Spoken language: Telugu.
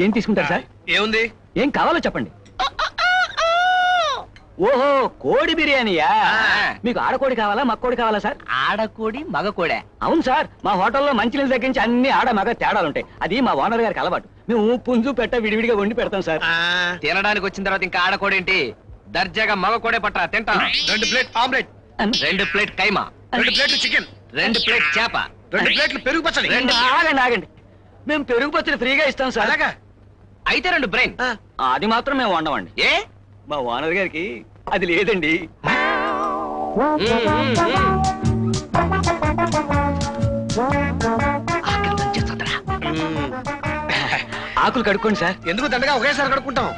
ఏం తీసుకుంటారు సార్? ఏముంది? ఏం కావాలో చెప్పండి. ఓహో, కోడి బిర్యానీయా? మీకు ఆడకోడి కావాలా మక్కోడి కావాలా సార్? ఆడకోడి మగకోడే. అవును సార్, మా హోటల్లో మంచినీళ్ళ దగ్గర నుంచి అన్ని ఆడ మగ తేడాలుంటాయి. అది మా ఓనర్ గారికి అలవాటు. మేము పుంజు పెట్ట విడివిడిగా వండి పెడతాం సార్. తినడానికి వచ్చిన తర్వాత ఇంకా ఆడకోడేంటి? దర్జాగా మగకోడే పట్టరా, తింటా. 2 ప్లేట్ ఆమ్లెట్, 2 ప్లేట్ కైమా, 2 ప్లేట్లు చికెన్, 2 ప్లేట్ చేప, 2 ప్లేట్లు పెరుగు పచ్చడి. ఆగండి ఆగండి, మేము పెరుగు పచ్చడి ఫ్రీగా ఇస్తాం సార్. అలాగా? అయితే 2 బ్రెయిన్. అది మాత్రం మేము వండమండి. ఏ? మా ఓనర్ గారికి అది లేదండి. ఆకలి దంచేస్తుందిరా. ఆకులు కడుక్కోండి సార్. ఎందుకు దండగా ఒకేసారి కడుక్కుంటాం?